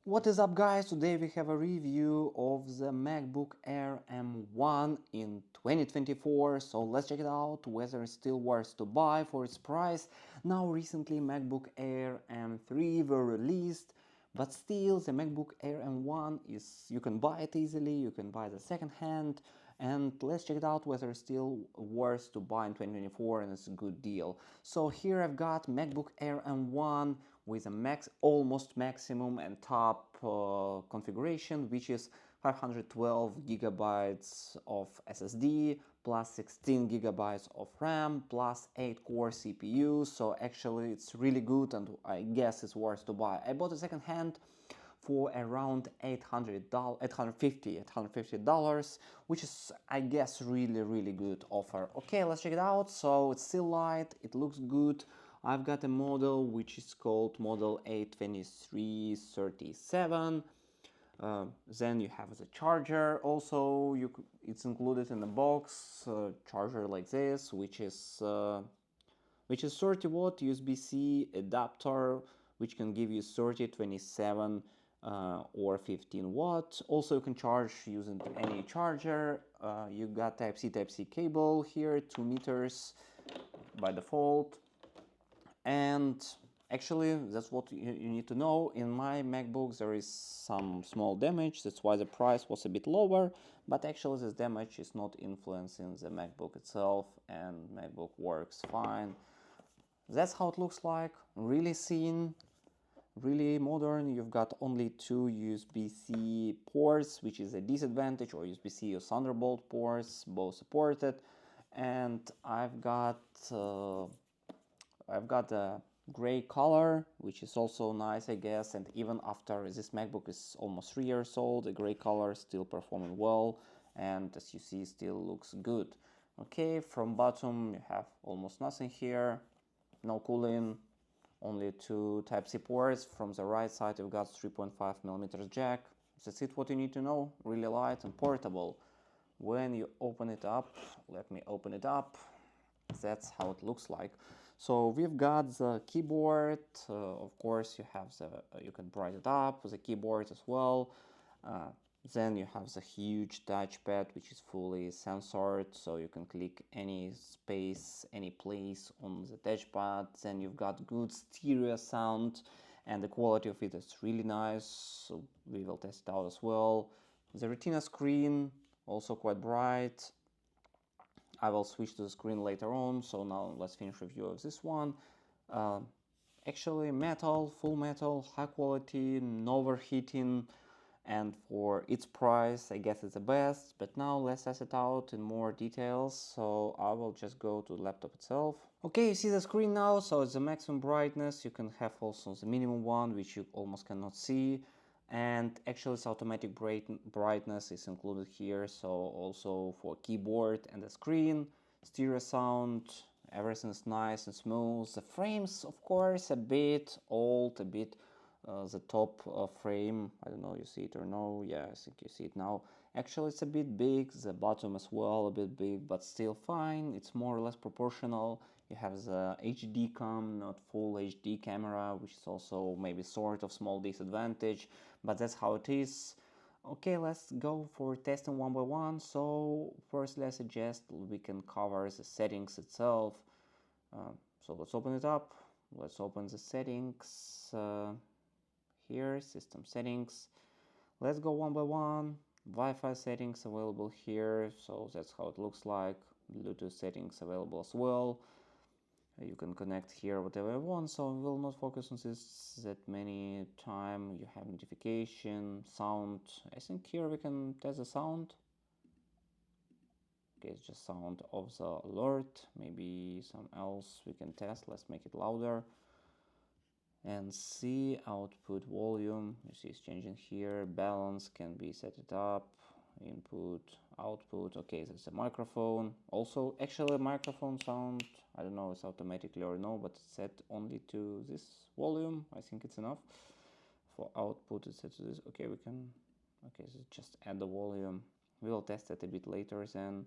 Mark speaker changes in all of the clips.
Speaker 1: What is up, guys? Today we have a review of the MacBook Air M1 in 2024, so let's check it out whether it's still worth to buy for its price. Now recently MacBook Air M3 were released, but still the MacBook Air M1 is, you can buy it easily, you can buy the second hand, and let's check it out whether it's still worth to buy in 2024 and it's a good deal. So here I've got MacBook Air M1 with a almost maximum and top configuration, which is 512 gigabytes of SSD plus 16 gigabytes of RAM plus 8 core CPU. So actually it's really good, and I guess it's worth to buy. I bought a second hand for around $850, which is, I guess, really good offer. Okay, let's check it out. So it's still light, it looks good. I've got a model which is called model A2337. Then you have the charger. Also, it's included in the box. Charger like this, which is 30-watt USB-C adapter, which can give you 30, 27, or 15 watts. Also, you can charge using any charger. You got Type-C cable here, 2 meters by default. And actually, that's what you need to know. In my MacBook there is some small damage, that's why the price was a bit lower, but actually this damage is not influencing the MacBook itself, and MacBook works fine. That's how it looks like, really thin, really modern. You've got only 2 USB-C ports, which is a disadvantage, or USB-C or Thunderbolt ports, both supported. And I've got a gray color, which is also nice, I guess. And even after this MacBook is almost 3 years old, the gray color is still performing well, and as you see, still looks good. Okay, from bottom you have almost nothing here, no cooling, only 2 Type-C ports. From the right side you've got 3.5mm jack. That's it, what you need to know. Really light and portable. When you open it up, let me open it up, that's how it looks like. So we've got the keyboard. Of course you have you can brighten it up with the keyboard as well. Then you have the huge touchpad, which is fully censored, so you can click any space, any place on the touchpad. Then you've got good stereo sound, and the quality of it is really nice, so we will test it out as well. The Retina screen, also quite bright. I will switch to the screen later on, so now let's finish review of this one. Uh, Actually metal, full metal, high quality, no overheating, and for its price I guess it's the best. But now let's test it out in more details, so I will just go to the laptop itself. Okay, you see the screen now, so it's the maximum brightness. You can have also the minimum one, which you almost cannot see, and actually it's automatic brightness is included here, so also for keyboard and the screen. Stereo sound, everything is nice and smooth. The frames, of course, a bit old, a bit the top frame, I don't know you see it or no. Yeah, I think you see it now. Actually it's a bit big, the bottom as well a bit big, but still fine. It's more or less proportional. You have the HD cam, not full HD camera, which is also maybe sort of small disadvantage, but that's how it is. Okay, let's go for testing one by one. So first I suggest we can cover the settings itself. So let's open it up. Let's open the settings. Here, system settings. Let's go one by one. Wi-Fi settings available here, so that's how it looks like. Bluetooth settings available as well. You can connect here whatever you want, so we will not focus on this that many time. You have notification, sound. I think here we can test the sound. Okay, it's just sound of the alert. Maybe some else we can test. Let's make it louder. And see output volume, you see it's changing here. Balance can be set it up. Input, output. Okay, that's a microphone. Also, actually microphone sound, I don't know if it's automatically or no, but it's set only to this volume. I think it's enough. For output it's set to this. Okay, we can, okay, so just add the volume. We will test it a bit later then.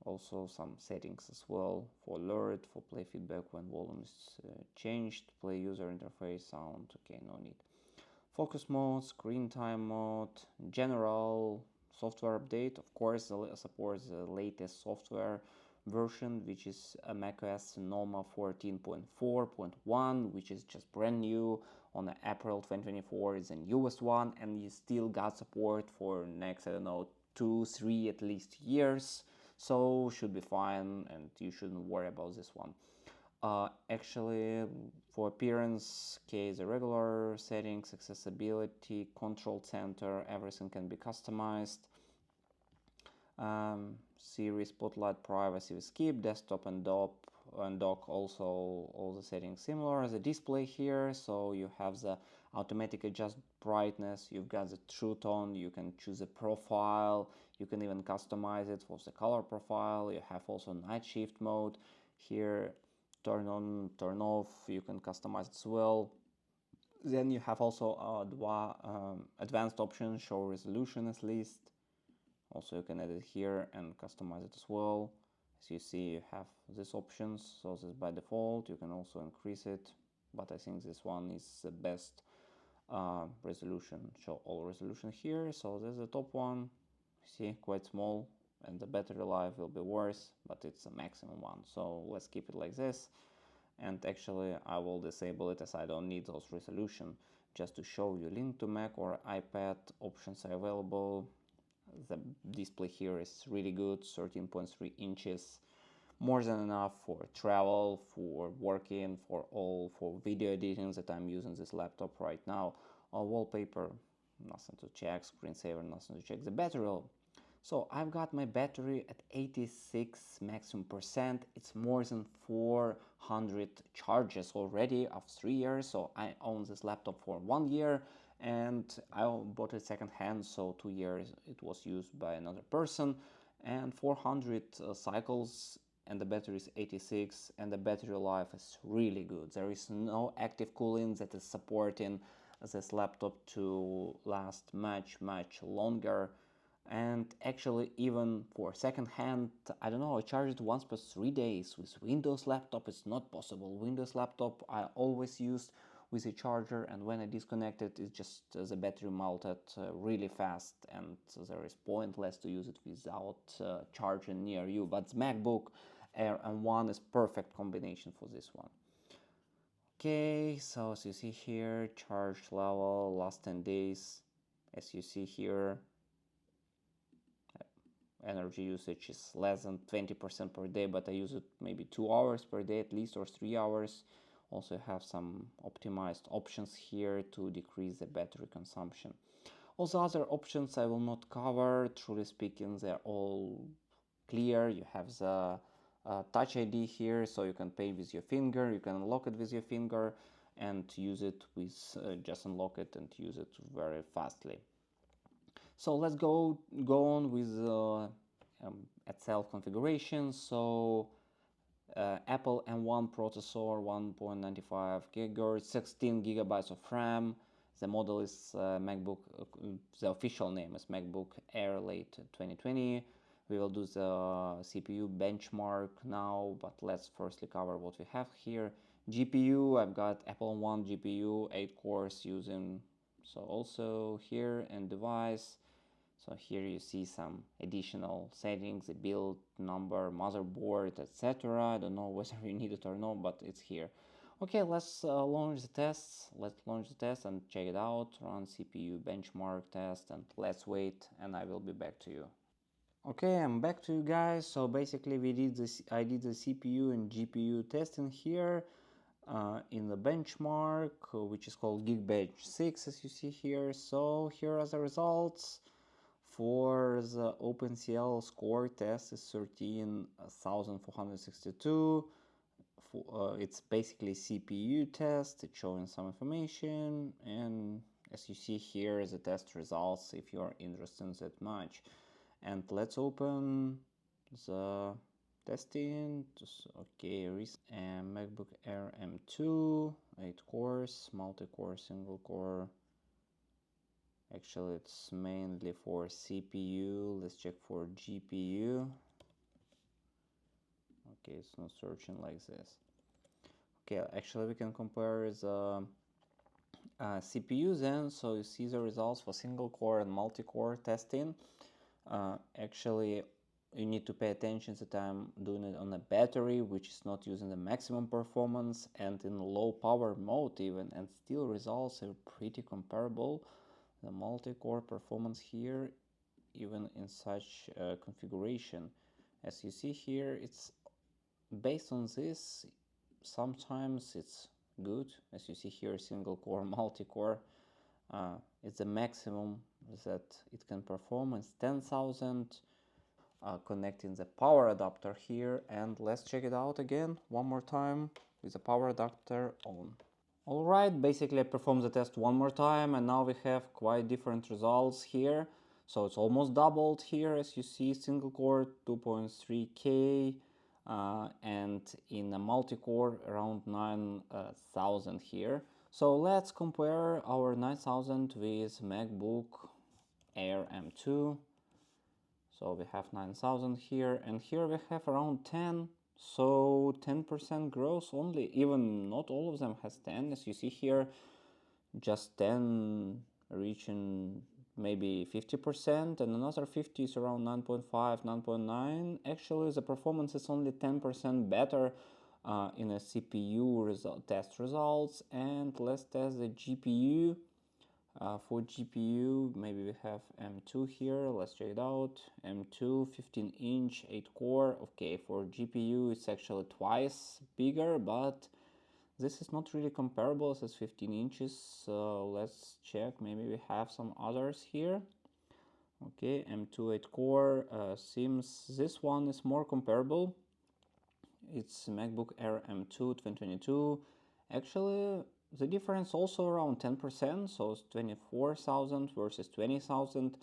Speaker 1: Also some settings as well for alert, for play feedback when volume is changed, play user interface, sound. Okay, no need. focus mode, screen time mode, general, software update. Of course, it supports the latest software version, which is a macOS Sonoma 14.4.1, which is just brand new on April 2024. It's the newest one, and you still got support for next, I don't know, 2-3 at least years. So should be fine, and you shouldn't worry about this one. Actually, for appearance, case the regular settings, accessibility, control center, everything can be customized. Siri, spotlight, privacy, we skip, desktop and dock also all the settings similar. The display here, so you have the automatic adjust brightness, you've got the true tone, you can choose a profile, you can even customize it for the color profile. You have also night shift mode here, turn on, turn off, you can customize it as well. Then you have also advanced options, show resolution at least. Also you can edit here and customize it as well. As you see, you have these options, so this is by default. You can also increase it, but I think this one is the best resolution, show all resolution here. So this is the top one, see, quite small, and the battery life will be worse, but it's a maximum one, so let's keep it like this. And actually I will disable it as I don't need those resolution. Just to show you, link to Mac or iPad options are available. The display here is really good, 13.3 inches, more than enough for travel, for working, for video editing that I'm using this laptop right now. Wallpaper, nothing to check, screensaver, nothing to check. The battery, so I've got my battery at 86 maximum percent. It's more than 400 charges already of 3 years. So I own this laptop for 1 year, and I bought it second hand, so 2 years it was used by another person, and 400 cycles, and the battery is 86, and the battery life is really good. There is no active cooling that is supporting this laptop to last much longer. And actually, even for second hand, I don't know, I charge it once per 3 days. With Windows laptop it's not possible. Windows laptop I always used with a charger, and when I disconnect it, it's just the battery melted really fast, and there is pointless to use it without charging near you. But MacBook Air M1 is perfect combination for this one. Okay, so as you see here, charge level last 10 days. As you see here, energy usage is less than 20% per day, but I use it maybe 2 hours per day at least, or 3 hours. Also have some optimized options here to decrease the battery consumption. Also other options I will not cover, truly speaking they're all clear. You have the Touch ID here, so you can pay with your finger, you can unlock it with your finger and use it with just unlock it and use it very fastly. So let's go on with itself configuration. So Apple M1 processor, 1.95 GHz, 16 GB of RAM. The model is MacBook, the official name is MacBook Air late 2020. We will do the CPU benchmark now, but let's firstly cover what we have here. GPU, I've got Apple M1 GPU, 8 cores using, so also here, and device. So here you see some additional settings, the build number, motherboard, etc. I don't know whether you need it or not, but it's here. Okay, let's launch the tests. Let's launch the test and check it out. Run CPU benchmark test, and let's wait, and I will be back to you. Okay, I'm back to you guys. So basically we did this, I did the CPU and GPU testing here in the benchmark, which is called Geekbench 6, as you see here. So here are the results. For the OpenCL score test is 13,462. It's basically CPU test. It's showing some information, and as you see here, the test results if you're interested in that much. And let's open the testing. Okay, MacBook Air M2, 8 cores, multi-core, single core. Actually, it's mainly for CPU. Let's check for GPU. Okay, it's not searching like this. Okay, actually we can compare the CPU then, so you see the results for single core and multi-core testing. Actually, you need to pay attention that I'm doing it on a battery which is not using the maximum performance and in low power mode even, and still results are pretty comparable. The multi-core performance here, even in such configuration, as you see here, it's based on this. Sometimes it's good, as you see here, single core, multi-core. It's the maximum that it can perform. It's 10,000. Connecting the power adapter here, and let's check it out again one more time with the power adapter on. Alright, basically I performed the test one more time, and now we have quite different results here. So it's almost doubled here, as you see, single core 2.3K, and in a multi-core around 9,000 here. So let's compare our 9,000 with MacBook Air M2. So we have 9,000 here, and here we have around 10. So 10% growth only. Even not all of them has 10, as you see here. Just 10 reaching maybe 50%, and another 50 is around 9.5, 9.9. Actually, the performance is only 10% better in a CPU test results. And let's test the GPU. For GPU, maybe we have M2 here. Let's check it out. M2, 15-inch, 8-core. Okay, for GPU, it's actually twice bigger, but this is not really comparable as 15 inches. So let's check. Maybe we have some others here. Okay, M2, 8-core. Seems this one is more comparable. It's MacBook Air M2 2022. Actually, the difference also around 10%, so it's 24,000 versus 20,000,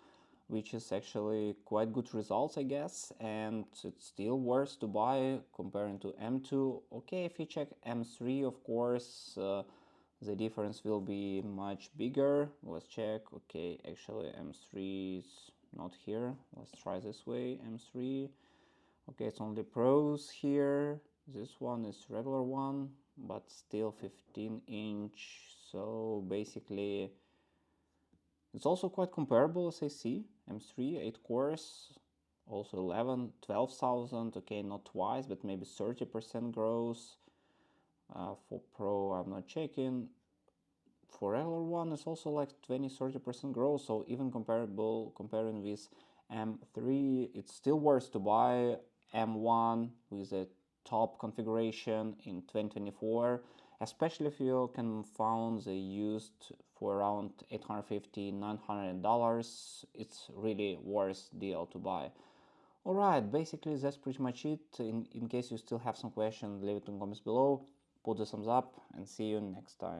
Speaker 1: which is actually quite good results, I guess, and it's still worth to buy comparing to M2. Okay, if you check M3, of course, the difference will be much bigger. Let's check. Okay, actually M3 is not here. Let's try this way, M3. Okay, it's only pros here. This one is regular one, but still 15-inch. So basically, it's also quite comparable as I see. M3, 8 cores, also 11, 12,000. Okay, not twice, but maybe 30% growth. For Pro, I'm not checking. For regular one, it's also like 20-30% growth. So even comparing with M3, it's still worth to buy M1 with a top configuration in 2024, especially if you can find the used for around $850-900. It's really worth deal to buy. Alright, basically that's pretty much it. In case you still have some questions, leave it in the comments below, put the thumbs up, and see you next time.